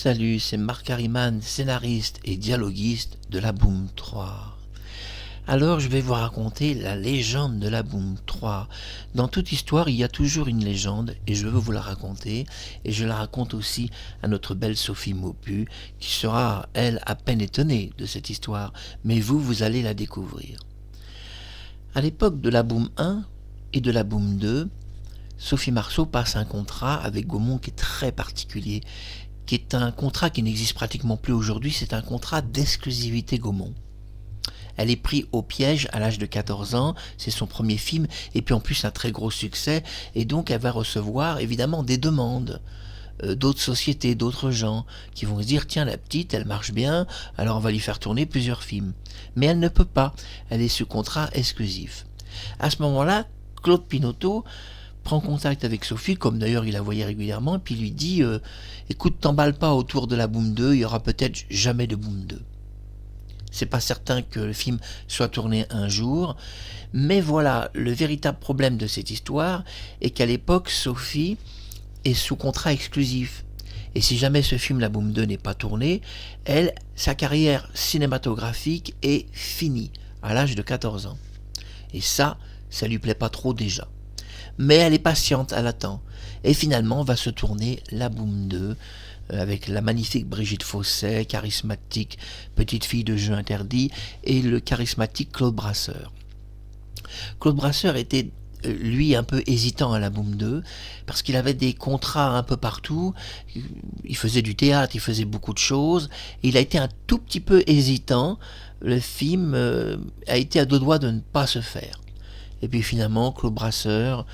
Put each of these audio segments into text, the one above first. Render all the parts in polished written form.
Salut, c'est Marc Harriman, scénariste et dialoguiste de La Boum 3. Alors je vais vous raconter la légende de La Boum 3. Dans toute histoire, il y a toujours une légende et je veux vous la raconter. Et je la raconte aussi à notre belle Sophie Maupu, qui sera, elle, à peine étonnée de cette histoire. Mais vous allez la découvrir. À l'époque de La Boum 1 et de La Boum 2, Sophie Marceau passe un contrat avec Gaumont qui est très particulier, qui est un contrat qui n'existe pratiquement plus aujourd'hui, c'est un contrat d'exclusivité Gaumont. Elle est prise au piège à l'âge de 14 ans, c'est son premier film, et puis en plus un très gros succès, et donc elle va recevoir évidemment des demandes d'autres sociétés, d'autres gens, qui vont se dire, tiens la petite, elle marche bien, alors on va lui faire tourner plusieurs films. Mais elle ne peut pas, elle est sous contrat exclusif. À ce moment-là, Claude Pinoteau prend contact avec Sophie, comme d'ailleurs il la voyait régulièrement, et puis lui dit écoute, t'emballe pas autour de La Boum 2, il y aura peut-être jamais de Boum 2. C'est pas certain que le film soit tourné un jour, mais voilà, le véritable problème de cette histoire est qu'à l'époque, Sophie est sous contrat exclusif. Et si jamais ce film La Boum 2 n'est pas tourné, elle, sa carrière cinématographique est finie à l'âge de 14 ans. Et ça lui plaît pas trop déjà. Mais elle est patiente, elle attend. Et finalement va se tourner La Boum 2 avec la magnifique Brigitte Fossey, charismatique petite fille de jeu interdit, et le charismatique Claude Brasseur. Claude Brasseur était lui un peu hésitant à La Boum 2 parce qu'il avait des contrats un peu partout, il faisait du théâtre, il faisait beaucoup de choses, et il a été un tout petit peu hésitant, le film a été à deux doigts de ne pas se faire. Et puis finalement, Claude Brasseur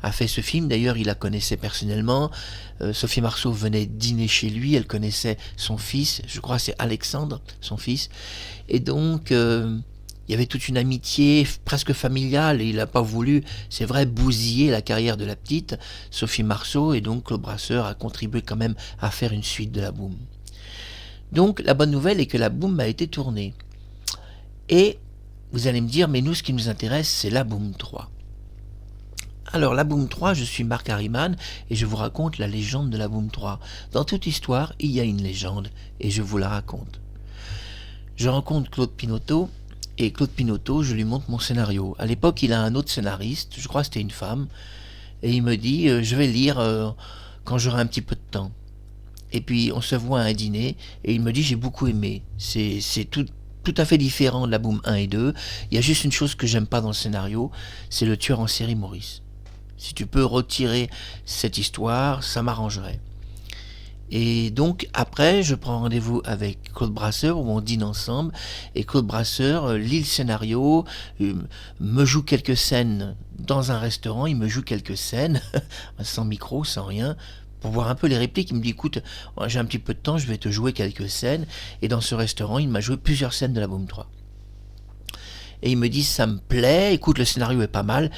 a fait ce film. D'ailleurs, il la connaissait personnellement. Sophie Marceau venait dîner chez lui. Elle connaissait son fils. Je crois que c'est Alexandre, son fils. Et donc, il y avait toute une amitié presque familiale. Et il n'a pas voulu, c'est vrai, bousiller la carrière de la petite Sophie Marceau. Et donc, Claude Brasseur a contribué quand même à faire une suite de La Boum. Donc, la bonne nouvelle est que La Boum a été tournée. Et vous allez me dire, mais nous, ce qui nous intéresse, c'est La Boum 3. Alors, La Boum 3, je suis Marc Harriman et je vous raconte la légende de La Boum 3. Dans toute histoire, il y a une légende et je vous la raconte. Je rencontre Claude Pinoteau et Claude Pinoteau, je lui montre mon scénario. À l'époque, il a un autre scénariste, je crois que c'était une femme, et il me dit, je vais lire quand j'aurai un petit peu de temps. Et puis, on se voit à un dîner et il me dit, j'ai beaucoup aimé. C'est tout à fait différent de La Boum 1 et 2. Il y a juste une chose que j'aime pas dans le scénario, c'est le tueur en série Maurice. Si tu peux retirer cette histoire, ça m'arrangerait. Et donc après, je prends rendez-vous avec Claude Brasseur où on dîne ensemble. Et Claude Brasseur lit le scénario, me joue quelques scènes dans un restaurant. Il me joue quelques scènes, sans micro, sans rien, pour voir un peu les répliques. Il me dit, écoute, j'ai un petit peu de temps, je vais te jouer quelques scènes. Et dans ce restaurant, il m'a joué plusieurs scènes de La Boum 3. Et il me dit, ça me plaît, écoute, le scénario est pas mal.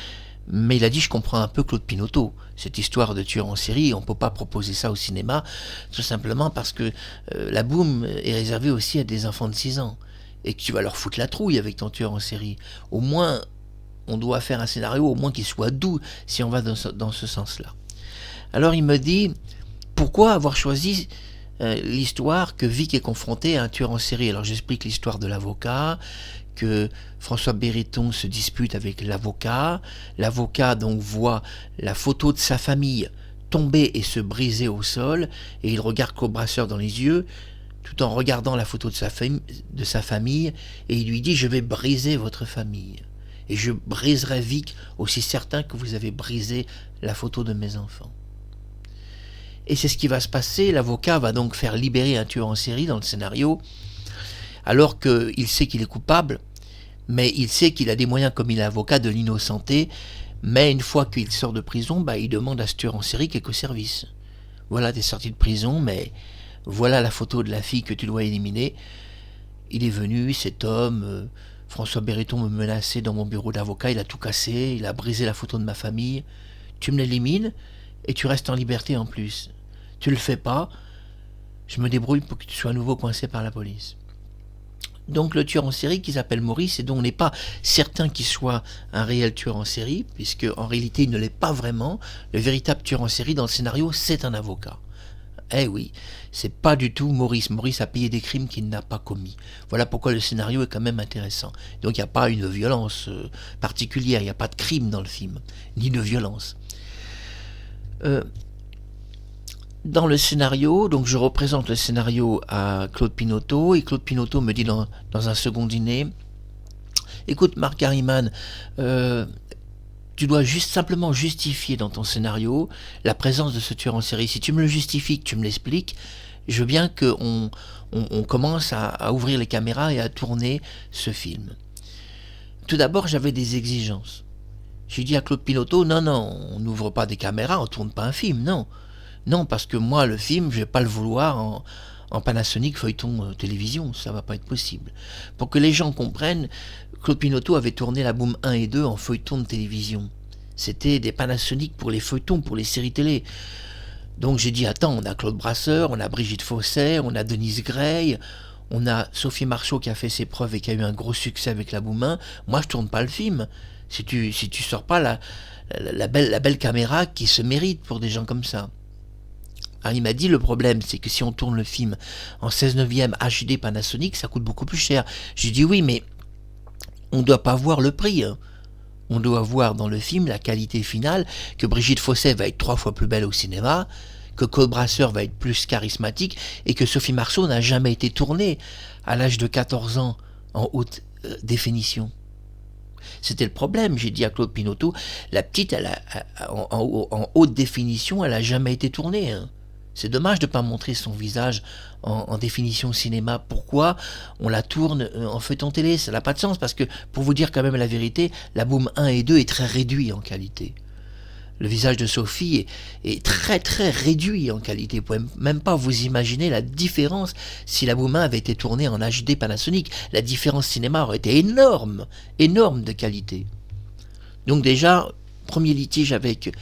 Mais il a dit, je comprends un peu Claude Pinoteau. Cette histoire de tueur en série, on ne peut pas proposer ça au cinéma, tout simplement parce que La Boum est réservée aussi à des enfants de 6 ans. Et que tu vas leur foutre la trouille avec ton tueur en série. Au moins, on doit faire un scénario, au moins qu'il soit doux, si on va dans ce sens-là. Alors il me dit, pourquoi avoir choisi l'histoire que Vic est confronté à un tueur en série? Alors j'explique l'histoire de l'avocat, que François Béreton se dispute avec l'avocat. L'avocat donc voit la photo de sa famille tomber et se briser au sol, et il regarde Claude Brasseur dans les yeux, tout en regardant la photo de sa famille, et il lui dit, je vais briser votre famille. Et je briserai Vic aussi certain que vous avez brisé la photo de mes enfants. Et c'est ce qui va se passer. L'avocat va donc faire libérer un tueur en série dans le scénario, alors qu'il sait qu'il est coupable, mais il sait qu'il a des moyens, comme il est avocat, de l'innocenter. Mais une fois qu'il sort de prison, il demande à ce tueur en série quelques services. Voilà, t'es sorti de prison, mais voilà la photo de la fille que tu dois éliminer. Il est venu, cet homme, François Béreton me menaçait dans mon bureau d'avocat, il a tout cassé, il a brisé la photo de ma famille. Tu me l'élimines et tu restes en liberté en plus. Tu le fais pas, je me débrouille pour que tu sois à nouveau coincé par la police. Donc le tueur en série qui s'appelle Maurice, et dont on n'est pas certain qu'il soit un réel tueur en série, puisque en réalité il ne l'est pas vraiment. Le véritable tueur en série dans le scénario, c'est un avocat. Eh oui, c'est pas du tout Maurice. Maurice a payé des crimes qu'il n'a pas commis. Voilà pourquoi le scénario est quand même intéressant. Donc il n'y a pas une violence particulière, il n'y a pas de crime dans le film, ni de violence. Dans le scénario, donc je représente le scénario à Claude Pinoteau, et Claude Pinoteau me dit dans un second dîner, écoute Marc Harriman, tu dois simplement justifier dans ton scénario la présence de ce tueur en série. Si tu me le justifies, que tu me l'expliques, je veux bien qu'on commence à ouvrir les caméras et à tourner ce film. Tout d'abord, j'avais des exigences. J'ai dit à Claude Pinoteau, non, on n'ouvre pas des caméras, on ne tourne pas un film, non. Non, parce que moi, le film, je ne vais pas le vouloir en Panasonic feuilleton télévision, ça ne va pas être possible. Pour que les gens comprennent, Claude Pinoteau avait tourné la Boom 1 et 2 en feuilleton de télévision. C'était des Panasonic pour les feuilletons, pour les séries télé. Donc j'ai dit, attends, on a Claude Brasseur, on a Brigitte Fossey, on a Denise Gray, on a Sophie Marceau qui a fait ses preuves et qui a eu un gros succès avec la Boom 1. Moi, je ne tourne pas le film. Si tu sors pas la belle caméra qui se mérite pour des gens comme ça. Alors il m'a dit, le problème, c'est que si on tourne le film en 16/9 HD Panasonic, ça coûte beaucoup plus cher. J'ai dit, oui, mais on ne doit pas voir le prix. On doit voir dans le film la qualité finale, que Brigitte Fossey va être 3 fois plus belle au cinéma, que Claude Brasseur va être plus charismatique, et que Sophie Marceau n'a jamais été tournée à l'âge de 14 ans en haute définition. C'était le problème. J'ai dit à Claude Pinoteau, la petite, en haute définition, elle n'a jamais été tournée. C'est dommage de ne pas montrer son visage en définition cinéma. Pourquoi on la tourne en feuilleton télé? Ça n'a pas de sens, parce que, pour vous dire quand même la vérité, la Boom 1 et 2 est très réduit en qualité. Le visage de Sophie est très très réduit en qualité. Vous ne pouvez même pas vous imaginer la différence si la Boom 1 avait été tournée en HD Panasonic. La différence cinéma aurait été énorme, énorme de qualité. Donc déjà, premier litige avec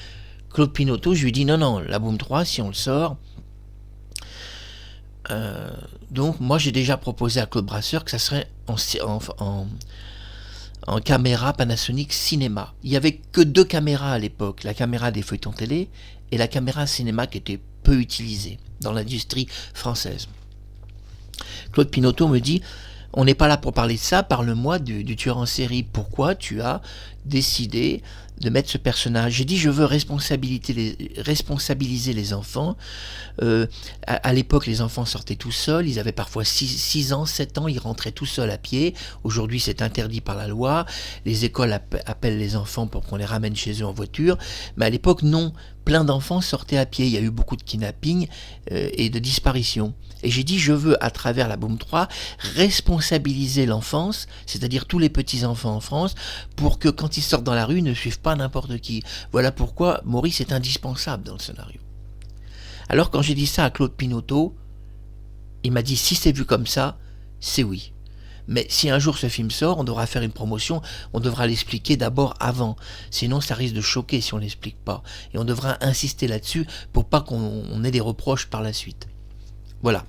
Claude Pinoteau, je lui dis non, la Boom 3, si on le sort... donc moi j'ai déjà proposé à Claude Brasseur que ça serait en caméra Panasonic cinéma. Il n'y avait que 2 caméras à l'époque, la caméra des feuilletons télé et la caméra cinéma qui était peu utilisée dans l'industrie française. Claude Pinoteau me dit, on n'est pas là pour parler de ça, parle-moi du tueur en série. Pourquoi tu as décidé de mettre ce personnage? J'ai dit, je veux responsabiliser les enfants. À l'époque, les enfants sortaient tout seuls, ils avaient parfois 6 ans, 7 ans, ils rentraient tout seuls à pied. Aujourd'hui, c'est interdit par la loi. Les écoles appellent les enfants pour qu'on les ramène chez eux en voiture. Mais à l'époque, non. Plein d'enfants sortaient à pied. Il y a eu beaucoup de kidnappings et de disparitions. Et j'ai dit, je veux, à travers la Boom 3, responsabiliser l'enfance, c'est-à-dire tous les petits-enfants en France, pour que quand ils sortent dans la rue, ils ne suivent pas n'importe qui. Voilà pourquoi Maurice est indispensable dans le scénario. Alors quand j'ai dit ça à Claude Pinoteau, il m'a dit, si c'est vu comme ça, c'est oui. Mais si un jour ce film sort, on devra faire une promotion, on devra l'expliquer d'abord avant. Sinon ça risque de choquer si on ne l'explique pas. Et on devra insister là-dessus pour pas qu'on ait des reproches par la suite. Voilà.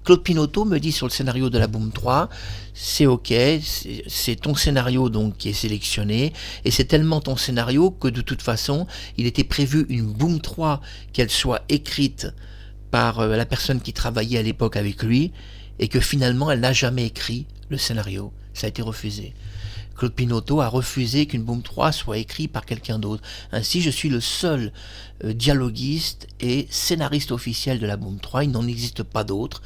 Claude Pinoteau me dit sur le scénario de la Boom 3, c'est ok, c'est ton scénario donc qui est sélectionné, et c'est tellement ton scénario que de toute façon, il était prévu une Boom 3, qu'elle soit écrite par la personne qui travaillait à l'époque avec lui, et que finalement elle n'a jamais écrit le scénario. Ça a été refusé. Claude Pinoteau a refusé qu'une Boom 3 soit écrite par quelqu'un d'autre. Ainsi, je suis le seul dialoguiste et scénariste officiel de la Boom 3. Il n'en existe pas d'autres.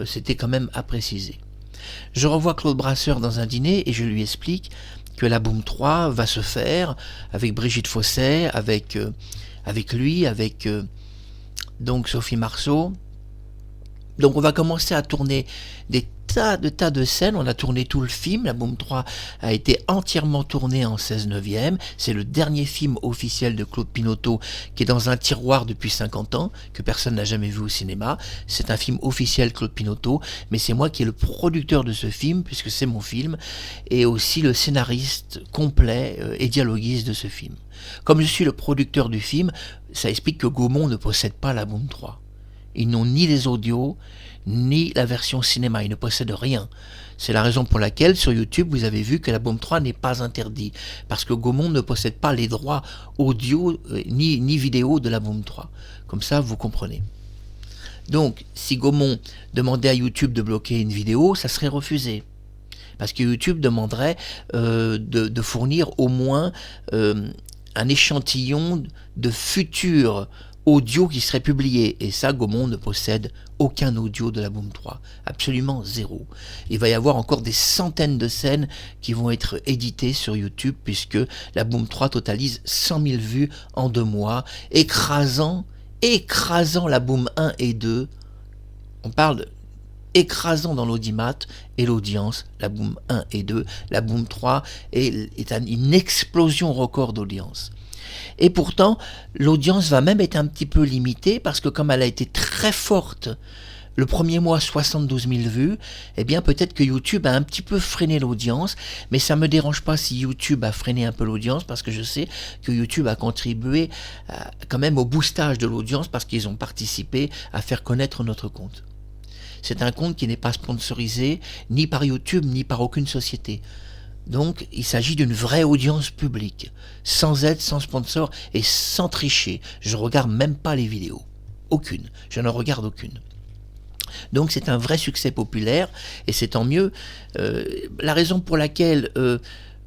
C'était quand même à préciser. Je revois Claude Brasseur dans un dîner et je lui explique que la Boom 3 va se faire avec Brigitte Fossey, avec lui, avec donc Sophie Marceau. Donc on va commencer à tourner des tas de scènes. On a tourné tout le film. La Boom 3 a été entièrement tournée en 16/9. C'est le dernier film officiel de Claude Pinoteau qui est dans un tiroir depuis 50 ans, que personne n'a jamais vu au cinéma. C'est un film officiel Claude Pinoteau, mais c'est moi qui est le producteur de ce film, puisque c'est mon film, et aussi le scénariste complet et dialoguiste de ce film. Comme je suis le producteur du film, ça explique que Gaumont ne possède pas la Boom 3. Ils n'ont ni les audios, ni la version cinéma. Ils ne possèdent rien. C'est la raison pour laquelle sur YouTube vous avez vu que la Boom 3 n'est pas interdit, parce que Gaumont ne possède pas les droits audio ni vidéo de la Boom 3. Comme ça vous comprenez. Donc si Gaumont demandait à YouTube de bloquer une vidéo, ça serait refusé. Parce que YouTube demanderait de fournir au moins un échantillon de futurs audio qui serait publié. Et ça, Gaumont ne possède aucun audio de la Boom 3. Absolument zéro. Il va y avoir encore des centaines de scènes qui vont être éditées sur YouTube, puisque la Boom 3 totalise 100 000 vues en 2 mois, écrasant la Boom 1 et 2. On parle écrasant dans l'audimat et l'audience, la Boom 1 et 2. La Boom 3 est une explosion record d'audience. Et pourtant, l'audience va même être un petit peu limitée, parce que comme elle a été très forte, le premier mois 72 000 vues, eh bien peut-être que YouTube a un petit peu freiné l'audience, mais ça ne me dérange pas si YouTube a freiné un peu l'audience, parce que je sais que YouTube a contribué quand même au boostage de l'audience, parce qu'ils ont participé à faire connaître notre compte. C'est un compte qui n'est pas sponsorisé ni par YouTube ni par aucune société. Donc il s'agit d'une vraie audience publique, sans aide, sans sponsor et sans tricher. Je ne regarde même pas les vidéos. Aucune. Je ne regarde aucune. Donc c'est un vrai succès populaire, et c'est tant mieux. La raison pour laquelle,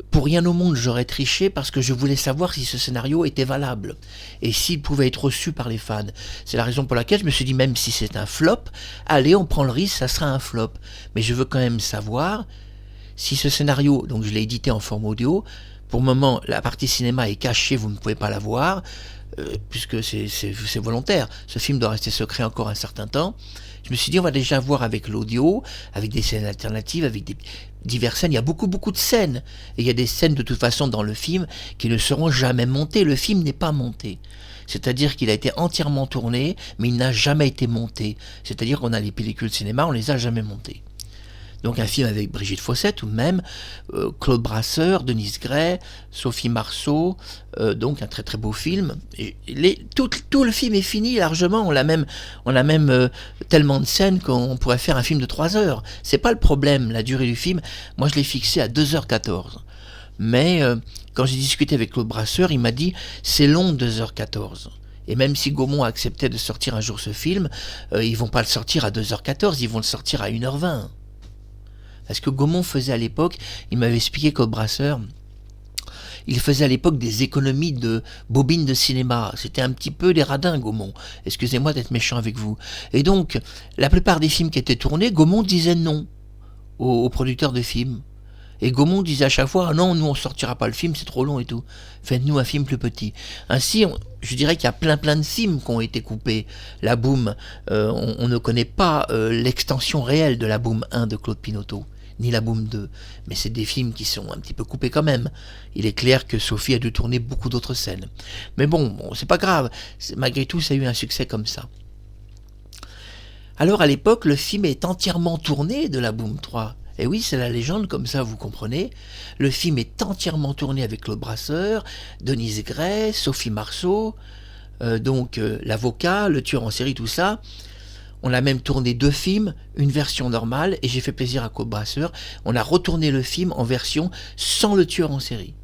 pour rien au monde, j'aurais triché, parce que je voulais savoir si ce scénario était valable, et s'il pouvait être reçu par les fans. C'est la raison pour laquelle je me suis dit, même si c'est un flop, allez, on prend le risque, ça sera un flop. Mais je veux quand même savoir si ce scénario, donc je l'ai édité en forme audio, pour le moment la partie cinéma est cachée, vous ne pouvez pas la voir, puisque c'est volontaire, ce film doit rester secret encore un certain temps. Je me suis dit, on va déjà voir avec l'audio, avec des scènes alternatives, avec diverses scènes. Il y a beaucoup de scènes, et il y a des scènes de toute façon dans le film qui ne seront jamais montées. Le film n'est pas monté, c'est-à-dire qu'il a été entièrement tourné, mais il n'a jamais été monté, c'est-à-dire qu'on a les pellicules cinéma, on les a jamais montées. Donc un film avec Brigitte Fossey tout de même, Claude Brasseur, Denise Gray, Sophie Marceau, donc un très très beau film. Et tout le film est fini largement, on a même tellement de scènes qu'on pourrait faire un film de 3 heures. C'est pas le problème, la durée du film, moi je l'ai fixé à 2h14. Mais quand j'ai discuté avec Claude Brasseur, il m'a dit c'est long 2h14. Et même si Gaumont acceptait de sortir un jour ce film, ils vont pas le sortir à 2h14, ils vont le sortir à 1h20. Parce que Gaumont faisait à l'époque, il m'avait expliqué Claude Brasseur, il faisait à l'époque des économies de bobines de cinéma. C'était un petit peu des radins, Gaumont. Excusez-moi d'être méchant avec vous. Et donc, la plupart des films qui étaient tournés, Gaumont disait non aux producteurs de films. Et Gaumont disait à chaque fois, ah non, nous on sortira pas le film, c'est trop long et tout. Faites-nous un film plus petit. Ainsi, je dirais qu'il y a plein de films qui ont été coupés. La Boom, on ne connaît pas l'extension réelle de la Boom 1 de Claude Pinoteau, ni la Boom 2. Mais c'est des films qui sont un petit peu coupés quand même. Il est clair que Sophie a dû tourner beaucoup d'autres scènes. Mais bon, c'est pas grave. Malgré tout, ça a eu un succès comme ça. Alors à l'époque, le film est entièrement tourné de la Boom 3. Et oui, c'est la légende, comme ça vous comprenez. Le film est entièrement tourné avec Claude Brasseur, Denise Gray, Sophie Marceau, l'avocat, le tueur en série, tout ça. On a même tourné 2 films, une version normale, et j'ai fait plaisir à Claude Brasseur. On a retourné le film en version sans le tueur en série.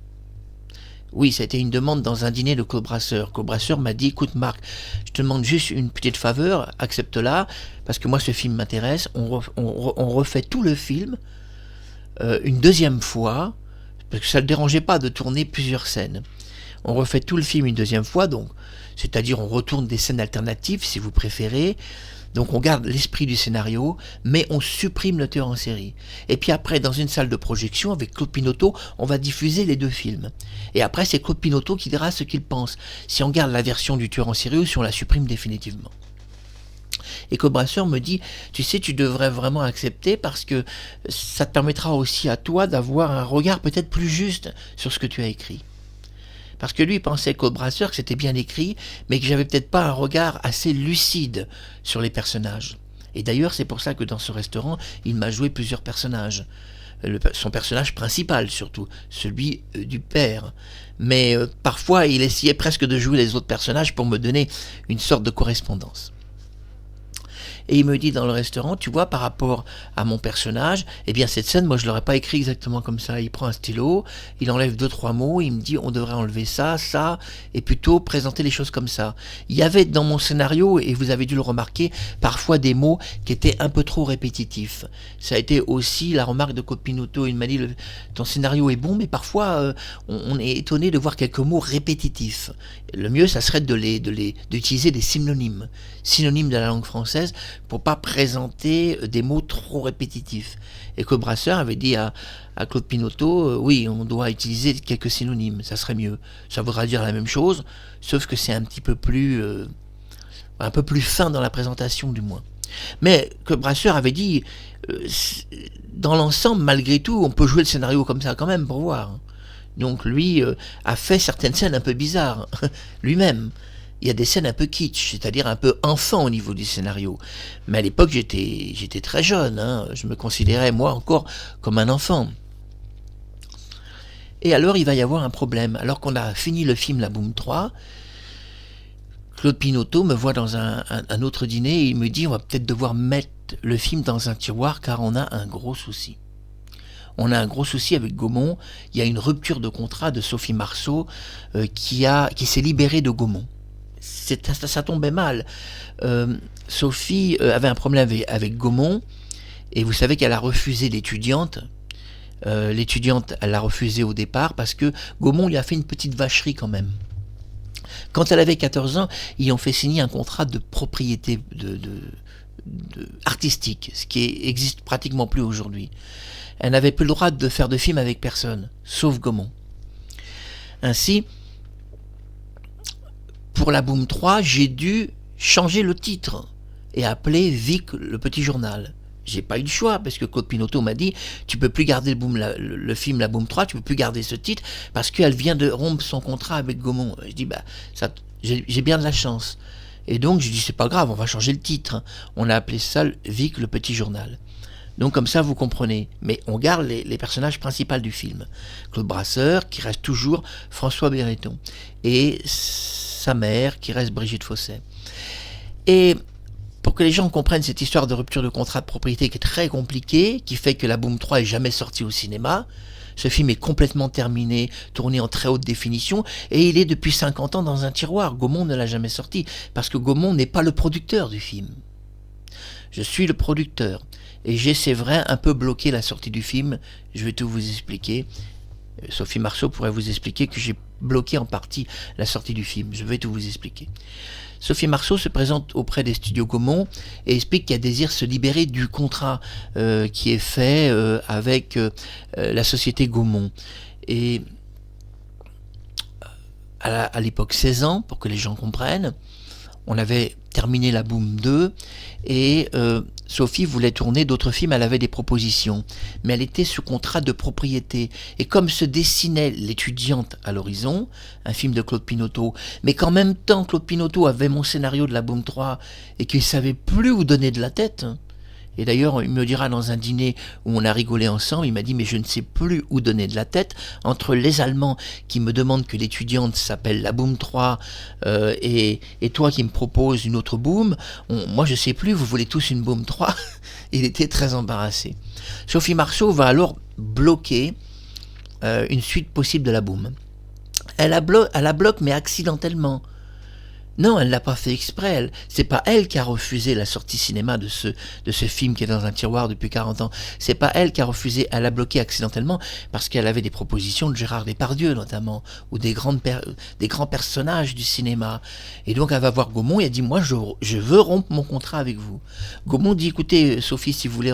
Oui, ça a été une demande dans un dîner de Claude Brasseur. Claude Brasseur m'a dit, écoute Marc, je te demande juste une petite faveur, accepte-la, parce que moi ce film m'intéresse, on refait tout le film une deuxième fois, parce que ça ne le dérangeait pas de tourner plusieurs scènes. On refait tout le film une deuxième fois, donc, c'est-à-dire on retourne des scènes alternatives si vous préférez. Donc on garde l'esprit du scénario, mais on supprime le tueur en série. Et puis après, dans une salle de projection, avec Claude Pinoteau, on va diffuser les 2 films. Et après, c'est Claude Pinoteau qui dira ce qu'il pense, si on garde la version du tueur en série ou si on la supprime définitivement. Et Claude Brasseur me dit, tu sais, tu devrais vraiment accepter, parce que ça te permettra aussi à toi d'avoir un regard peut-être plus juste sur ce que tu as écrit. Parce que lui pensait, Claude Brasseur, que c'était bien écrit, mais que j'avais peut-être pas un regard assez lucide sur les personnages. Et d'ailleurs, c'est pour ça que dans ce restaurant, il m'a joué plusieurs personnages. Son personnage principal surtout, celui du père. Mais parfois, il essayait presque de jouer les autres personnages pour me donner une sorte de correspondance. Et il me dit dans le restaurant, tu vois, par rapport à mon personnage, eh bien cette scène, moi je l'aurais pas écrit exactement comme ça. Il prend un stylo, il enlève 2-3 mots, il me dit on devrait enlever ça, ça, et plutôt présenter les choses comme ça. Il y avait dans mon scénario, et vous avez dû le remarquer, parfois des mots qui étaient un peu trop répétitifs. Ça a été aussi la remarque de Claude Pinoteau. Il m'a dit ton scénario est bon, mais parfois on est étonné de voir quelques mots répétitifs. Le mieux, ça serait d'utiliser des synonymes de la langue française pour pas présenter des mots trop répétitifs. Et que Brasseur avait dit à Claude Pinoteau, oui, on doit utiliser quelques synonymes, ça serait mieux. Ça voudra dire la même chose, sauf que c'est un peu plus fin dans la présentation du moins. Mais que Brasseur avait dit, dans l'ensemble, malgré tout, on peut jouer le scénario comme ça quand même pour voir. Donc lui a fait certaines scènes un peu bizarres, lui-même. Il y a des scènes un peu kitsch, c'est-à-dire un peu enfant au niveau du scénario. Mais à l'époque, j'étais très jeune, hein. Je me considérais, moi, encore comme un enfant. Et alors, il va y avoir un problème. Alors qu'on a fini le film La Boum 3, Claude Pinoteau me voit dans un autre dîner et il me dit on va peut-être devoir mettre le film dans un tiroir car on a un gros souci. On a un gros souci avec Gaumont. Il y a une rupture de contrat de Sophie Marceau qui s'est libérée de Gaumont. Ça tombait mal. Sophie avait un problème avec Gaumont et vous savez qu'elle a refusé l'étudiante. L'étudiante, elle l'a refusé au départ parce que Gaumont lui a fait une petite vacherie quand même. Quand elle avait 14 ans, ils ont fait signer un contrat de propriété artistique, ce qui existe pratiquement plus aujourd'hui. Elle n'avait plus le droit de faire de film avec personne, sauf Gaumont. Ainsi, pour la Boum 3, j'ai dû changer le titre et appeler Vic le petit journal. J'ai pas eu le choix parce que Claude Pinoteau m'a dit tu peux plus garder le film La Boum 3, tu peux plus garder ce titre parce qu'elle vient de rompre son contrat avec Gaumont. Je dis j'ai bien de la chance. Et donc je dis c'est pas grave, on va changer le titre. On a appelé ça Vic le petit journal. Donc comme ça vous comprenez. Mais on garde les personnages principaux du film. Claude Brasseur qui reste toujours François Béreton et sa mère qui reste Brigitte Fosset. Et pour que les gens comprennent cette histoire de rupture de contrat de propriété qui est très compliquée, qui fait que La Boum 3 est jamais sortie au cinéma, ce film est complètement terminé, tourné en très haute définition, et il est depuis 50 ans dans un tiroir. Gaumont ne l'a jamais sorti, parce que Gaumont n'est pas le producteur du film. Je suis le producteur, et j'ai, c'est vrai, un peu bloqué la sortie du film, je vais tout vous expliquer. Sophie Marceau pourrait vous expliquer que j'ai bloqué en partie la sortie du film, je vais tout vous expliquer. Sophie Marceau se présente auprès des studios Gaumont et explique qu'elle désire se libérer du contrat qui est fait avec la société Gaumont. Et à l'époque 16 ans, pour que les gens comprennent, on avait terminé La Boum 2 et Sophie voulait tourner d'autres films, elle avait des propositions, mais elle était sous contrat de propriété. Et comme se dessinait L'étudiante à l'horizon, un film de Claude Pinoteau, mais qu'en même temps Claude Pinoteau avait mon scénario de La Boum 3 et qu'il ne savait plus où donner de la tête, et d'ailleurs il me dira dans un dîner où on a rigolé ensemble, il m'a dit mais je ne sais plus où donner de la tête entre les Allemands qui me demandent que l'étudiante s'appelle La Boum 3 et toi qui me proposes une autre Boum, moi je sais plus, vous voulez tous une Boum 3. Il était très embarrassé. Sophie Marceau va alors bloquer une suite possible de La Boum. Elle la bloque mais accidentellement. Non, elle ne l'a pas fait exprès. C'est pas elle qui a refusé la sortie cinéma de ce film qui est dans un tiroir depuis 40 ans. C'est pas elle qui a refusé. Elle l'a bloqué accidentellement parce qu'elle avait des propositions de Gérard Depardieu notamment ou des grands personnages du cinéma. Et donc elle va voir Gaumont et elle dit moi je veux rompre mon contrat avec vous. Gaumont dit écoutez Sophie, si vous voulez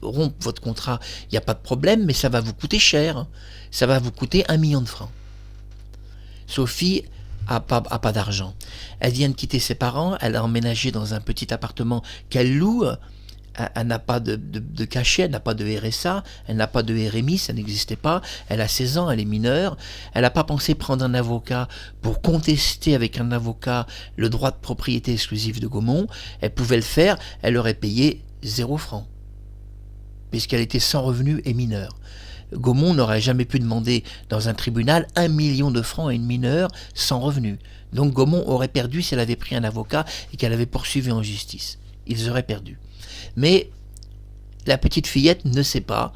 rompre votre contrat, il n'y a pas de problème, mais ça va vous coûter cher. Ça va vous coûter 1 million de francs. Sophie a pas d'argent. Elle vient de quitter ses parents, elle a emménagé dans un petit appartement qu'elle loue, elle n'a pas de cachet, elle n'a pas de RSA, elle n'a pas de RMI, ça n'existait pas, elle a 16 ans, elle est mineure, elle n'a pas pensé prendre un avocat pour contester avec un avocat le droit de propriété exclusive de Gaumont, elle pouvait le faire, elle aurait payé 0 francs, puisqu'elle était sans revenu et mineure. Gaumont n'aurait jamais pu demander dans un tribunal 1 million de francs à une mineure sans revenu. Donc Gaumont aurait perdu si elle avait pris un avocat et qu'elle avait poursuivi en justice. ils auraient perdu. Mais la petite fillette ne sait pas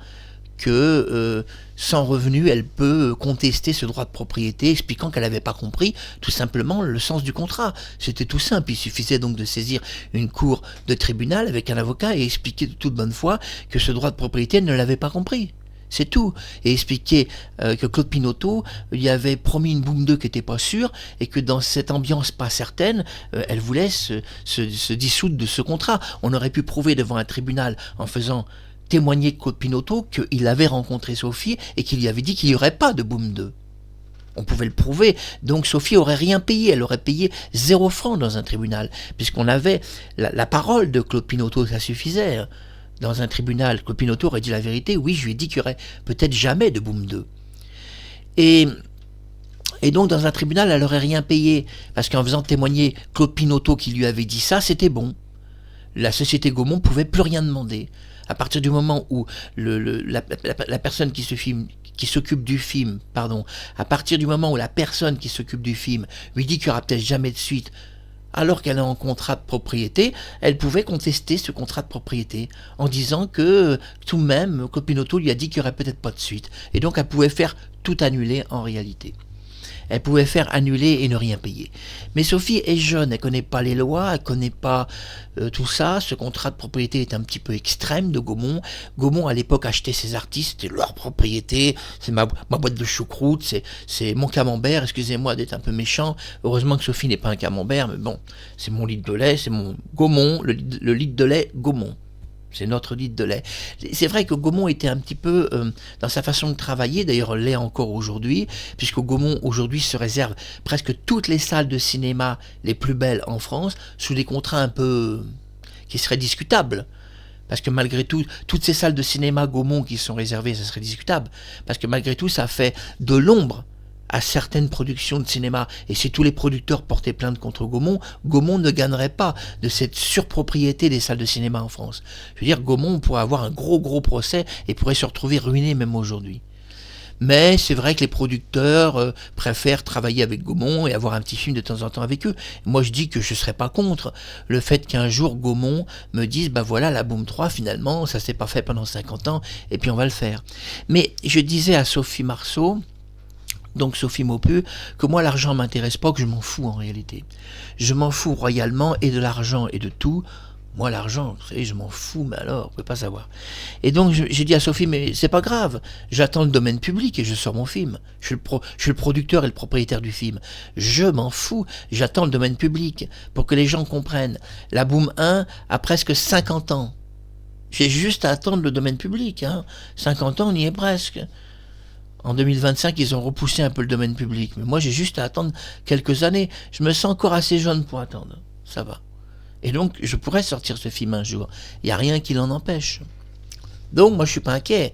que sans revenu, elle peut contester ce droit de propriété, expliquant qu'elle n'avait pas compris tout simplement le sens du contrat. C'était tout simple, il suffisait donc de saisir une cour de tribunal avec un avocat et expliquer de toute bonne foi que ce droit de propriété, elle ne l'avait pas compris. C'est tout. Et expliquer que Claude Pinoteau lui avait promis une boum 2 qui n'était pas sûre et que dans cette ambiance pas certaine, elle voulait se dissoudre de ce contrat. On aurait pu prouver devant un tribunal en faisant témoigner Claude Pinoteau qu'il avait rencontré Sophie et qu'il lui avait dit qu'il n'y aurait pas de boum 2. On pouvait le prouver, donc Sophie aurait rien payé, elle aurait payé 0 francs dans un tribunal, puisqu'on avait la parole de Claude Pinoteau, ça suffisait. Dans un tribunal, Claude Pinoteau aurait dit la vérité, oui, je lui ai dit qu'il n'y aurait peut-être jamais de boum 2. Et donc dans un tribunal, elle n'aurait rien payé, parce qu'en faisant témoigner Claude Pinoteau qui lui avait dit ça, c'était bon. La société Gaumont ne pouvait plus rien demander. À partir du moment où la personne qui s'occupe du film, à partir du moment où la personne qui s'occupe du film lui dit qu'il n'y aura peut-être jamais de suite, alors qu'elle est en contrat de propriété, elle pouvait contester ce contrat de propriété en disant que tout de même, Claude Pinoteau lui a dit qu'il n'y aurait peut-être pas de suite. Et donc elle pouvait faire tout annuler en réalité. Elle pouvait faire annuler et ne rien payer. Mais Sophie est jeune, elle ne connaît pas les lois, elle ne connaît pas tout ça. Ce contrat de propriété est un petit peu extrême de Gaumont. Gaumont, à l'époque, achetait ses artistes, c'était leur propriété. C'est ma boîte de choucroute, c'est mon camembert, excusez-moi d'être un peu méchant. Heureusement que Sophie n'est pas un camembert, mais bon, c'est mon litre de lait, c'est mon Gaumont, le litre de lait Gaumont. C'est notre litre de lait. C'est vrai que Gaumont était un petit peu dans sa façon de travailler, d'ailleurs l'est encore aujourd'hui, puisque Gaumont aujourd'hui se réserve presque toutes les salles de cinéma les plus belles en France sous des contrats un peu qui seraient discutables. Parce que malgré tout, toutes ces salles de cinéma Gaumont qui sont réservées, ça serait discutable. Parce que malgré tout, ça fait de l'ombre à certaines productions de cinéma. Et si tous les producteurs portaient plainte contre Gaumont, Gaumont ne gagnerait pas de cette surpropriété des salles de cinéma en France. Je veux dire, Gaumont pourrait avoir un gros procès et pourrait se retrouver ruiné même aujourd'hui. Mais c'est vrai que les producteurs préfèrent travailler avec Gaumont et avoir un petit film de temps en temps avec eux. Moi je dis que je ne serais pas contre le fait qu'un jour Gaumont me dise bah voilà la Boum 3 finalement ça s'est pas fait pendant 50 ans et puis on va le faire. Mais je disais à Sophie Marceau, donc Sophie Maupeou, que moi l'argent m'intéresse pas, que je m'en fous en réalité. Je m'en fous royalement et de l'argent et de tout. Moi l'argent, vous savez, je m'en fous, mais alors, vous pouvez pas savoir. Et donc j'ai dit à Sophie, mais c'est pas grave, j'attends le domaine public et je sors mon film. Je suis le producteur et le propriétaire du film. Je m'en fous, j'attends le domaine public pour que les gens comprennent. La Boum 1 a presque 50 ans. J'ai juste à attendre le domaine public. 50 ans, on y est presque. En 2025, ils ont repoussé un peu le domaine public. Mais moi, j'ai juste à attendre quelques années. Je me sens encore assez jeune pour attendre. Ça va. Et donc, je pourrais sortir ce film un jour. Il n'y a rien qui l'en empêche. Donc, moi, je ne suis pas inquiet.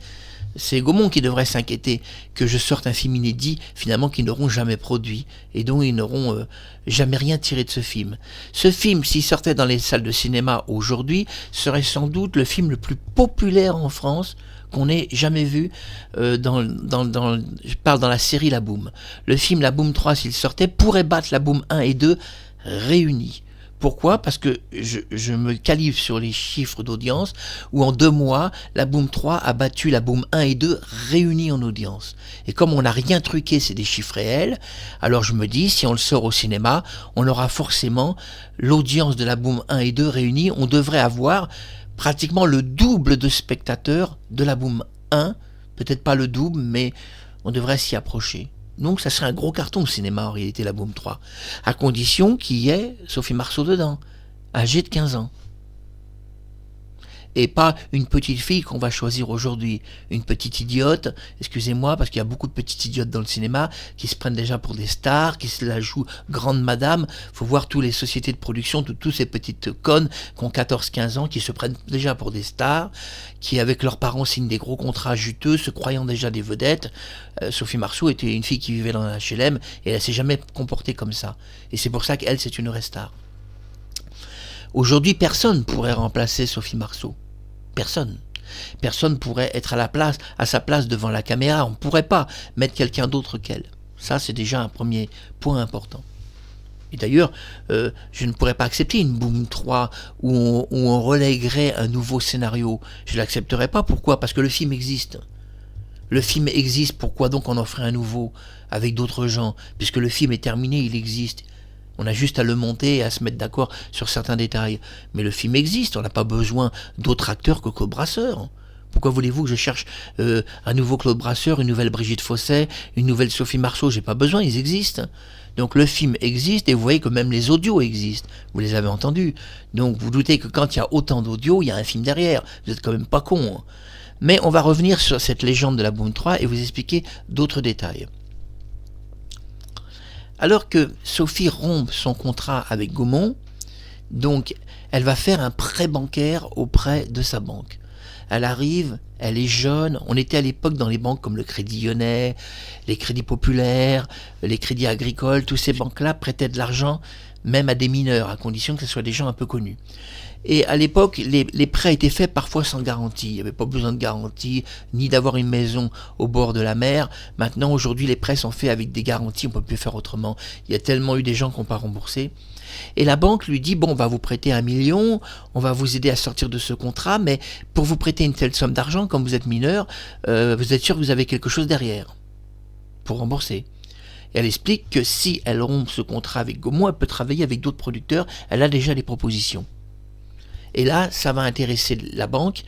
C'est Gaumont qui devrait s'inquiéter que je sorte un film inédit, finalement, qu'ils n'auront jamais produit, et dont ils n'auront jamais rien tiré de ce film. Ce film, s'il sortait dans les salles de cinéma aujourd'hui, serait sans doute le film le plus populaire en France qu'on n'ait jamais vu je parle dans la série La Boum. Le film La Boum 3, s'il sortait, pourrait battre La Boum 1 et 2 réunis. Pourquoi ? Parce que je me calibre sur les chiffres d'audience où en 2 mois, la Boum 3 a battu la Boum 1 et 2 réunis en audience. Et comme on n'a rien truqué, c'est des chiffres réels, alors je me dis, si on le sort au cinéma, on aura forcément l'audience de la Boum 1 et 2 réunis. On devrait avoir pratiquement le double de spectateurs de la Boum 1, peut-être pas le double, mais on devrait s'y approcher. Donc ça serait un gros carton au cinéma en réalité la Boum 3, à condition qu'il y ait Sophie Marceau dedans, âgée de 15 ans. Et pas une petite fille qu'on va choisir aujourd'hui, une petite idiote, excusez-moi, parce qu'il y a beaucoup de petites idiotes dans le cinéma qui se prennent déjà pour des stars, qui se la jouent grande madame. Faut voir toutes les sociétés de production, toutes ces petites connes qui ont 14-15 ans, qui se prennent déjà pour des stars, qui avec leurs parents signent des gros contrats juteux, se croyant déjà des vedettes. Sophie Marceau était une fille qui vivait dans un HLM et elle ne s'est jamais comportée comme ça. Et c'est pour ça qu'elle, c'est une vraie star. Aujourd'hui, personne ne pourrait remplacer Sophie Marceau. Personne. Personne pourrait être à sa place devant la caméra. On ne pourrait pas mettre quelqu'un d'autre qu'elle. Ça, c'est déjà un premier point important. Et d'ailleurs, je ne pourrais pas accepter une Boom 3 où on relèguerait un nouveau scénario. Je ne l'accepterais pas. Pourquoi? Parce que le film existe. Le film existe, pourquoi donc on en ferait un nouveau avec d'autres gens? Puisque le film est terminé, il existe. On a juste à le monter et à se mettre d'accord sur certains détails. Mais le film existe, on n'a pas besoin d'autres acteurs que Claude Brasseur. Pourquoi voulez-vous que je cherche un nouveau Claude Brasseur, une nouvelle Brigitte Fossey, une nouvelle Sophie Marceau? J'ai pas besoin, ils existent. Donc le film existe et vous voyez que même les audios existent. Vous les avez entendus. Donc vous doutez que quand il y a autant d'audio, il y a un film derrière. Vous êtes quand même pas con. Mais on va revenir sur cette légende de la Boom 3 et vous expliquer d'autres détails. Alors que Sophie rompt son contrat avec Gaumont, donc elle va faire un prêt bancaire auprès de sa banque. Elle arrive, elle est jeune, on était à l'époque dans les banques comme le Crédit Lyonnais, les Crédits Populaires, les Crédits Agricoles, tous ces banques-là prêtaient de l'argent même à des mineurs, à condition que ce soit des gens un peu connus. Et à l'époque, les prêts étaient faits parfois sans garantie. Il n'y avait pas besoin de garantie, ni d'avoir une maison au bord de la mer. Maintenant, aujourd'hui, les prêts sont faits avec des garanties, on ne peut plus faire autrement. Il y a tellement eu des gens qui n'ont pas remboursé. Et la banque lui dit, bon, on va vous prêter 1 million, on va vous aider à sortir de ce contrat, mais pour vous prêter une telle somme d'argent, comme vous êtes mineur, vous êtes sûr que vous avez quelque chose derrière pour rembourser. Et elle explique que si elle rompt ce contrat avec Gaumont, elle peut travailler avec d'autres producteurs, elle a déjà des propositions. Et là, ça va intéresser la banque,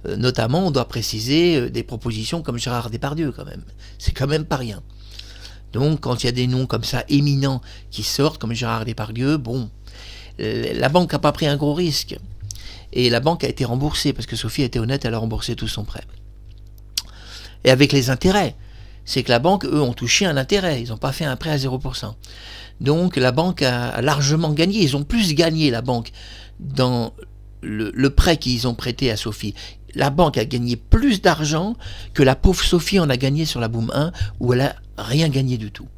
notamment, on doit préciser des propositions comme Gérard Depardieu quand même. C'est quand même pas rien. Donc, quand il y a des noms comme ça éminents qui sortent, comme Gérard Depardieu, bon, la banque n'a pas pris un gros risque. Et la banque a été remboursée, parce que Sophie a été honnête, elle a remboursé tout son prêt. Et avec les intérêts, c'est que la banque, eux, ont touché un intérêt, ils n'ont pas fait un prêt à 0%. Donc, la banque a largement gagné, ils ont plus gagné, la banque, dans le prêt qu'ils ont prêté à Sophie. La banque a gagné plus d'argent que la pauvre Sophie en a gagné sur la Boom 1, où elle a rien gagné du tout.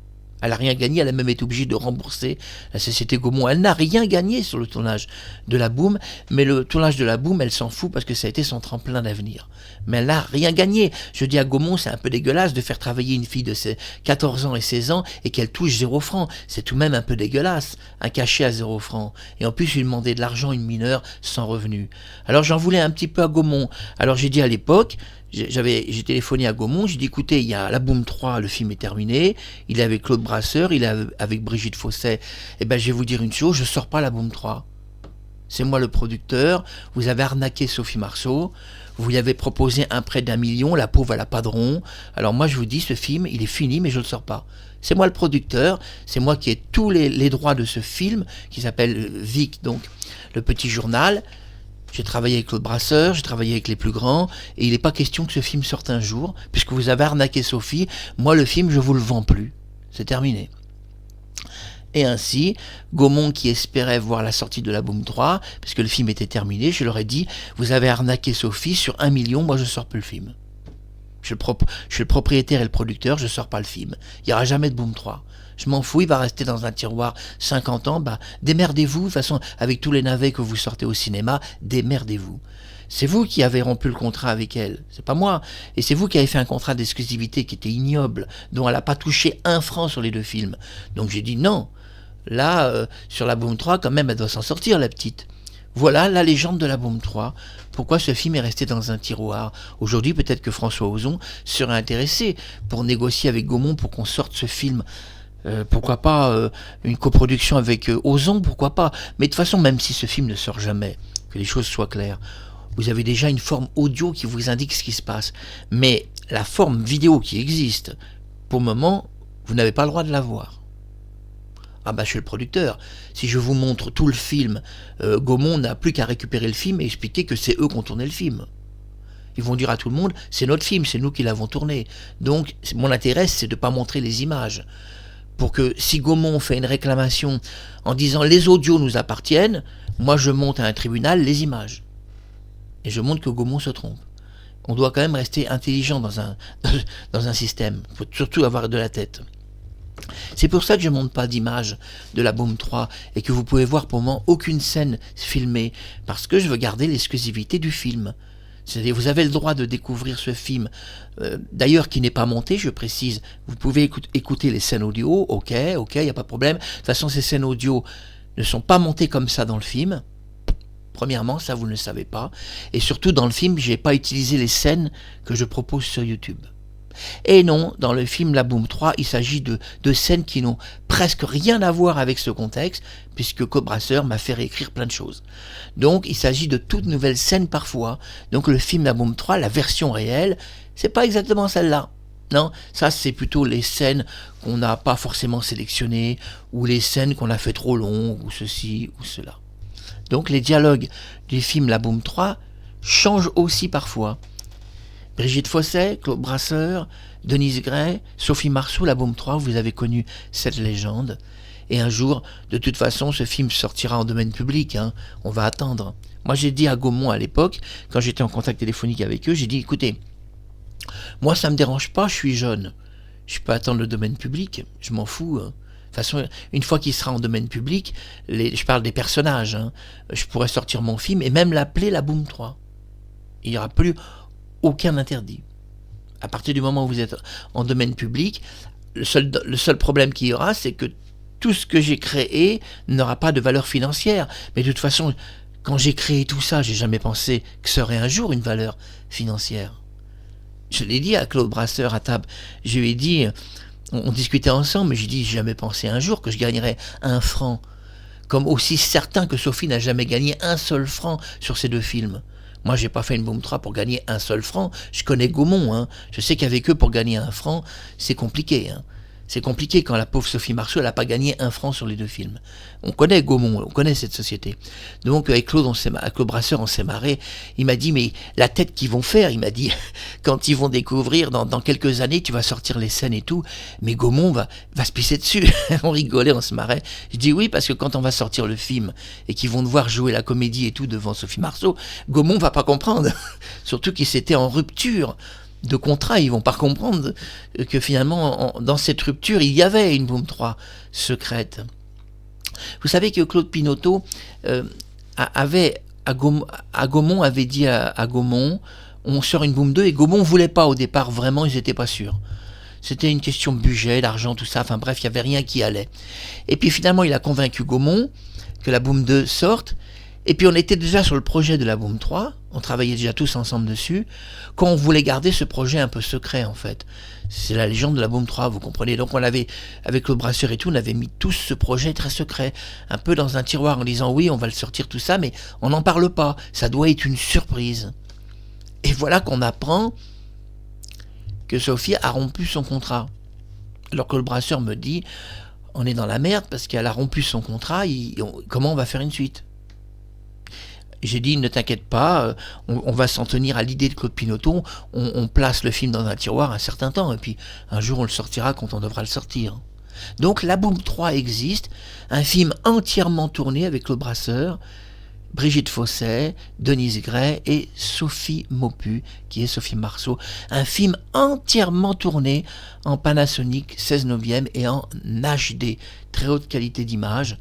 Elle n'a rien gagné, elle a même été obligée de rembourser la société Gaumont. Elle n'a rien gagné sur le tournage de la Boom, mais le tournage de la Boom, elle s'en fout parce que ça a été son tremplin d'avenir. Mais elle n'a rien gagné. Je dis à Gaumont, c'est un peu dégueulasse de faire travailler une fille de 14 ans et 16 ans et qu'elle touche 0 francs. C'est tout de même un peu dégueulasse, un cachet à 0 francs. Et en plus, lui demander de l'argent, une mineure, sans revenu. Alors j'en voulais un petit peu à Gaumont. Alors j'ai dit à l'époque, j'ai téléphoné à Gaumont, j'ai dit écoutez, il y a la Boom 3, le film est terminé, il est avec Claude Brasseur, il est avec Brigitte Fossey, et ben je vais vous dire une chose, je sors pas la Boom 3. C'est moi le producteur, vous avez arnaqué Sophie Marceau, vous lui avez proposé un prêt d'1 million, la pauvre elle a pas de rond, alors moi je vous dis ce film il est fini mais je le sors pas. C'est moi le producteur, c'est moi qui ai tous les droits de ce film qui s'appelle Vic, donc le petit journal. J'ai travaillé avec Claude Brasseur, j'ai travaillé avec les plus grands, et il n'est pas question que ce film sorte un jour, puisque vous avez arnaqué Sophie, moi le film je vous le vends plus. C'est terminé. Et ainsi, Gaumont qui espérait voir la sortie de la Boom 3, puisque le film était terminé, je leur ai dit, vous avez arnaqué Sophie sur 1 million, moi je sors plus le film. Je suis le propriétaire et le producteur, je sors pas le film. Il n'y aura jamais de Boom 3. Je m'en fous, il va rester dans un tiroir 50 ans, bah démerdez-vous, de toute façon, avec tous les navets que vous sortez au cinéma, démerdez-vous. C'est vous qui avez rompu le contrat avec elle, c'est pas moi. Et c'est vous qui avez fait un contrat d'exclusivité qui était ignoble, dont elle n'a pas touché 1 franc sur les 2 films. Donc j'ai dit non. Là, sur la Boom 3, quand même, elle doit s'en sortir, la petite. Voilà la légende de la Boom 3. Pourquoi ce film est resté dans un tiroir? Aujourd'hui, peut-être que François Ozon serait intéressé pour négocier avec Gaumont pour qu'on sorte ce film. Pourquoi pas une coproduction avec Ozon, pourquoi pas. Mais de toute façon, même si ce film ne sort jamais, que les choses soient claires, vous avez déjà une forme audio qui vous indique ce qui se passe. Mais la forme vidéo qui existe, pour le moment, vous n'avez pas le droit de la voir. Ah bah je suis le producteur. Si je vous montre tout le film, Gaumont n'a plus qu'à récupérer le film et expliquer que c'est eux qui ont tourné le film. Ils vont dire à tout le monde, c'est notre film, c'est nous qui l'avons tourné. Donc mon intérêt, c'est de ne pas montrer les images. Pour que si Gaumont fait une réclamation en disant les audios nous appartiennent, moi je monte à un tribunal les images. Et je montre que Gaumont se trompe. On doit quand même rester intelligent dans un système. Il faut surtout avoir de la tête. C'est pour ça que je ne montre pas d'image de la Boom 3 et que vous pouvez voir pour le moment aucune scène filmée, parce que je veux garder l'exclusivité du film. C'est-à-dire, vous avez le droit de découvrir ce film, d'ailleurs qui n'est pas monté, je précise. Vous pouvez écouter les scènes audio, ok, il n'y a pas de problème. De toute façon, ces scènes audio ne sont pas montées comme ça dans le film. Premièrement, ça vous ne le savez pas. Et surtout, dans le film, je n'ai pas utilisé les scènes que je propose sur YouTube. Et non, dans le film La Boum 3, il s'agit de scènes qui n'ont presque rien à voir avec ce contexte, puisque Claude Brasseur m'a fait réécrire plein de choses. Donc, il s'agit de toutes nouvelles scènes parfois. Donc, le film La Boum 3, la version réelle, c'est pas exactement celle-là. Non, ça c'est plutôt les scènes qu'on n'a pas forcément sélectionnées, ou les scènes qu'on a fait trop longues, ou ceci, ou cela. Donc, les dialogues du film La Boum 3 changent aussi parfois. Brigitte Fossey, Claude Brasseur, Denise Gray, Sophie Marceau, La Boum 3, vous avez connu cette légende. Et un jour, de toute façon, ce film sortira en domaine public, hein. On va attendre. Moi, j'ai dit à Gaumont à l'époque, quand j'étais en contact téléphonique avec eux, j'ai dit, écoutez, moi, ça me dérange pas, je suis jeune. Je peux attendre le domaine public, je m'en fous. Hein. De toute façon, une fois qu'il sera en domaine public, je parle des personnages, hein, je pourrais sortir mon film et même l'appeler La Boum 3. Il n'y aura plus aucun interdit. À partir du moment où vous êtes en domaine public, le seul problème qu'il y aura, c'est que tout ce que j'ai créé n'aura pas de valeur financière. Mais de toute façon, quand j'ai créé tout ça, j'ai jamais pensé que ça aurait un jour une valeur financière. Je l'ai dit à Claude Brasseur à table. Je lui ai dit, on discutait ensemble, mais j'ai dit, j'ai jamais pensé un jour que je gagnerais 1 franc. Comme aussi certain que Sophie n'a jamais gagné un seul franc sur ces 2 films. Moi, j'ai pas fait une Boum 3 pour gagner 1 seul franc. Je connais Gaumont, hein. Je sais qu'avec eux, pour gagner 1 franc, c'est compliqué, hein. C'est compliqué quand la pauvre Sophie Marceau, elle n'a pas gagné 1 franc sur les 2 films. On connaît Gaumont, on connaît cette société. Donc avec Claude, avec Claude Brasseur, on s'est marré. Il m'a dit, mais la tête qu'ils vont faire, il m'a dit, quand ils vont découvrir, dans quelques années, tu vas sortir les scènes et tout, mais Gaumont va se pisser dessus. On rigolait, on se marrait. Je dis oui, parce que quand on va sortir le film et qu'ils vont devoir jouer la comédie et tout devant Sophie Marceau, Gaumont va pas comprendre. Surtout qu'ils étaient en rupture de contrat, ils vont pas comprendre que finalement, dans cette rupture, il y avait une Boum 3 secrète. Vous savez que Claude Pinoteau Gaumont avait dit à Gaumont, on sort une Boum 2, et Gaumont voulait pas au départ, vraiment, ils n'étaient pas sûrs. C'était une question de budget, d'argent, tout ça, enfin bref, il n'y avait rien qui allait. Et puis finalement, il a convaincu Gaumont que la Boum 2 sorte, et puis on était déjà sur le projet de la Boum 3, on travaillait déjà tous ensemble dessus, quand on voulait garder ce projet un peu secret en fait. C'est la légende de la Boum 3, vous comprenez. Donc on avait, avec le Brasseur et tout, on avait mis tous ce projet très secret, un peu dans un tiroir en disant oui, on va le sortir tout ça, mais on n'en parle pas, ça doit être une surprise. Et voilà qu'on apprend que Sophie a rompu son contrat. Alors que le Brasseur me dit, on est dans la merde parce qu'elle a rompu son contrat, comment on va faire une suite ? J'ai dit, ne t'inquiète pas, on va s'en tenir à l'idée de Claude Pinoteau, on place le film dans un tiroir un certain temps, et puis un jour on le sortira quand on devra le sortir. Donc la Boum 3 existe, un film entièrement tourné avec Claude Brasseur, Brigitte Fossey, Denise Gray et Sophie Maupu, qui est Sophie Marceau. Un film entièrement tourné en Panasonic 16 neuvième et en HD, très haute qualité d'image.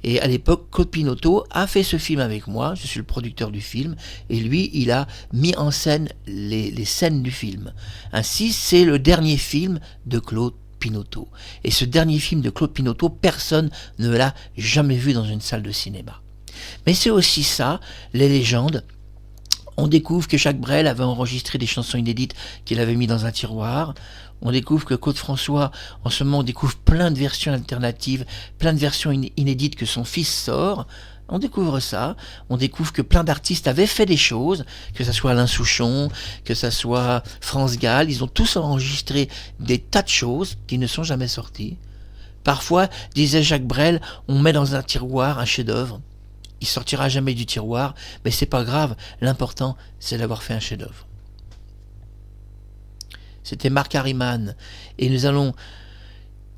Et à l'époque, Claude Pinoteau a fait ce film avec moi, je suis le producteur du film, et lui, il a mis en scène les scènes du film. Ainsi, c'est le dernier film de Claude Pinoteau. Et ce dernier film de Claude Pinoteau, personne ne l'a jamais vu dans une salle de cinéma. Mais c'est aussi ça, les légendes. On découvre que Jacques Brel avait enregistré des chansons inédites qu'il avait mis dans un tiroir. On découvre que Claude François, en ce moment, on découvre plein de versions alternatives, plein de versions inédites que son fils sort. On découvre ça. On découvre que plein d'artistes avaient fait des choses, que ce soit Alain Souchon, que ce soit France Gall. Ils ont tous enregistré des tas de choses qui ne sont jamais sorties. Parfois, disait Jacques Brel, on met dans un tiroir un chef-d'œuvre. Il sortira jamais du tiroir, mais c'est pas grave. L'important, c'est d'avoir fait un chef-d'œuvre. C'était Marc Harriman. Et nous allons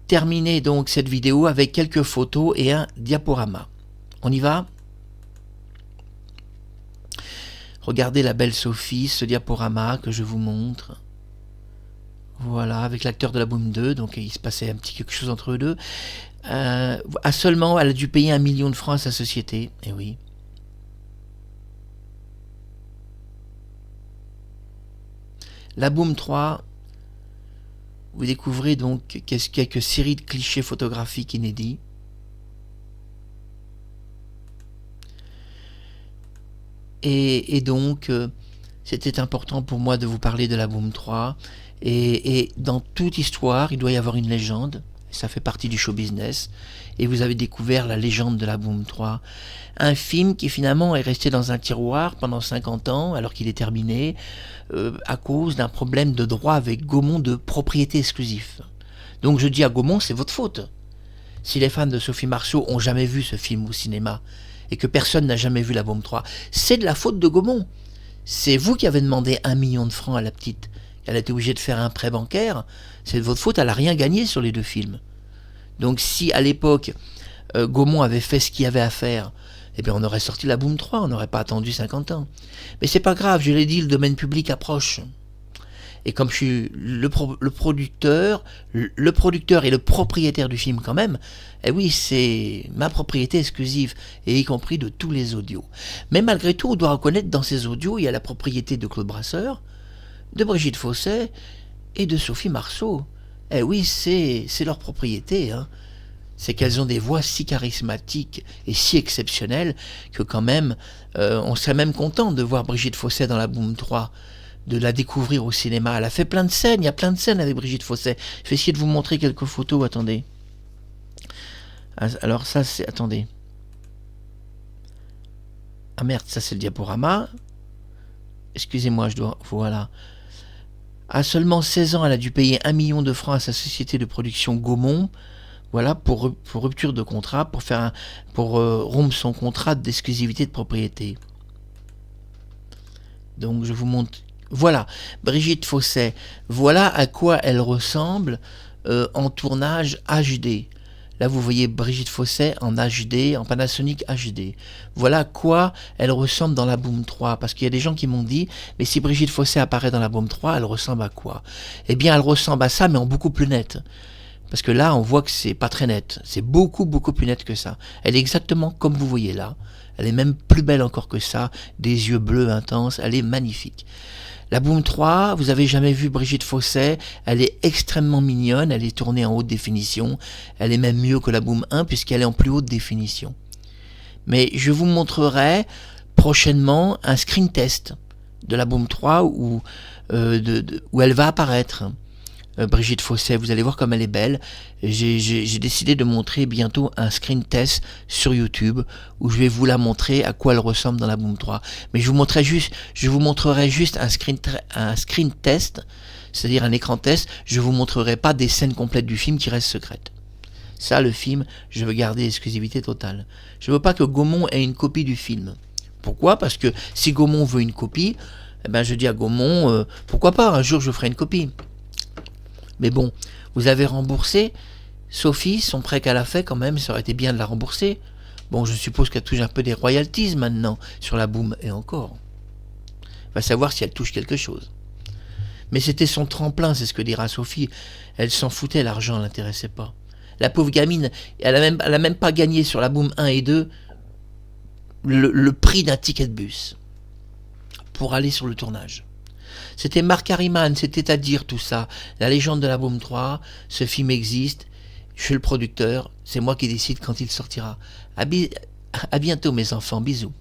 terminer donc cette vidéo avec quelques photos et un diaporama. On y va ? Regardez la belle Sophie, ce diaporama que je vous montre. Voilà, avec l'acteur de la Boum 2, donc il se passait un petit quelque chose entre eux deux. Elle a dû payer 1 million de francs à sa société, et oui. La Boom 3, vous découvrez donc quelques séries de clichés photographiques inédits. Et donc, c'était important pour moi de vous parler de la Boom 3. Et dans toute histoire, il doit y avoir une légende. Ça fait partie du show business. Et vous avez découvert la légende de la Boom 3. Un film qui finalement est resté dans un tiroir pendant 50 ans, alors qu'il est terminé, à cause d'un problème de droit avec Gaumont de propriété exclusive. Donc je dis à Gaumont, c'est votre faute. Si les fans de Sophie Marceau ont jamais vu ce film au cinéma, et que personne n'a jamais vu la Boom 3, c'est de la faute de Gaumont. C'est vous qui avez demandé 1 million de francs à la petite. Elle a été obligée de faire un prêt bancaire. C'est de votre faute, elle n'a rien gagné sur les deux films. Donc si à l'époque, Gaumont avait fait ce qu'il y avait à faire, eh bien on aurait sorti la Boom 3, on n'aurait pas attendu 50 ans. Mais c'est pas grave, je l'ai dit, le domaine public approche. Et comme je suis le producteur et le propriétaire du film quand même, eh oui, c'est ma propriété exclusive, et y compris de tous les audios. Mais malgré tout, on doit reconnaître dans ces audios, il y a la propriété de Claude Brasseur, de Brigitte Fossey et de Sophie Marceau. Eh oui, c'est leur propriété, hein. C'est qu'elles ont des voix si charismatiques et si exceptionnelles que quand même, on serait même content de voir Brigitte Fossey dans la Boom 3, de la découvrir au cinéma. Elle a fait plein de scènes, il y a plein de scènes avec Brigitte Fossey. Je vais essayer de vous montrer quelques photos, attendez. Alors ça c'est... attendez. Ah merde, ça c'est le diaporama. Excusez-moi, je dois... voilà. À seulement 16 ans, elle a dû payer 1 million de francs à sa société de production Gaumont. Voilà, pour rupture de contrat, pour rompre son contrat d'exclusivité de propriété. Donc je vous montre... Voilà, Brigitte Fossey, voilà à quoi elle ressemble en tournage HD. Là, vous voyez Brigitte Fossey en HD, en Panasonic HD. Voilà à quoi elle ressemble dans la Boom 3. Parce qu'il y a des gens qui m'ont dit, mais si Brigitte Fossey apparaît dans la Boom 3, elle ressemble à quoi? Eh bien, elle ressemble à ça, mais en beaucoup plus net. Parce que là, on voit que c'est pas très net. C'est beaucoup, beaucoup plus net que ça. Elle est exactement comme vous voyez là. Elle est même plus belle encore que ça. Des yeux bleus intenses. Elle est magnifique. La Boom 3, vous avez jamais vu Brigitte Fossey, elle est extrêmement mignonne, elle est tournée en haute définition, elle est même mieux que la Boom 1 puisqu'elle est en plus haute définition. Mais je vous montrerai prochainement un screen test de la Boom 3 où elle va apparaître. Brigitte Fossey, vous allez voir comme elle est belle. J'ai décidé de montrer bientôt un screen test sur YouTube où je vais vous la montrer à quoi elle ressemble dans la Boom 3. Mais je vous montrerai juste un screen test, c'est-à-dire un écran test. Je vous montrerai pas des scènes complètes du film qui restent secrètes. Ça, le film, je veux garder l'exclusivité totale. Je veux pas que Gaumont ait une copie du film. Pourquoi? Parce que si Gaumont veut une copie, eh ben je dis à Gaumont, pourquoi pas, un jour je ferai une copie. Mais bon, vous avez remboursé Sophie, son prêt qu'elle a fait quand même, ça aurait été bien de la rembourser. Bon, je suppose qu'elle touche un peu des royalties maintenant sur la Boom, et encore. Va savoir si elle touche quelque chose. Mais c'était son tremplin, c'est ce que dira Sophie. Elle s'en foutait, l'argent l'intéressait pas. La pauvre gamine, elle a même pas gagné sur la Boom 1 et 2 le prix d'un ticket de bus pour aller sur le tournage. C'était Marc Harriman, c'était à dire tout ça. La légende de la Boom 3, ce film existe, je suis le producteur, c'est moi qui décide quand il sortira. À bientôt mes enfants, bisous.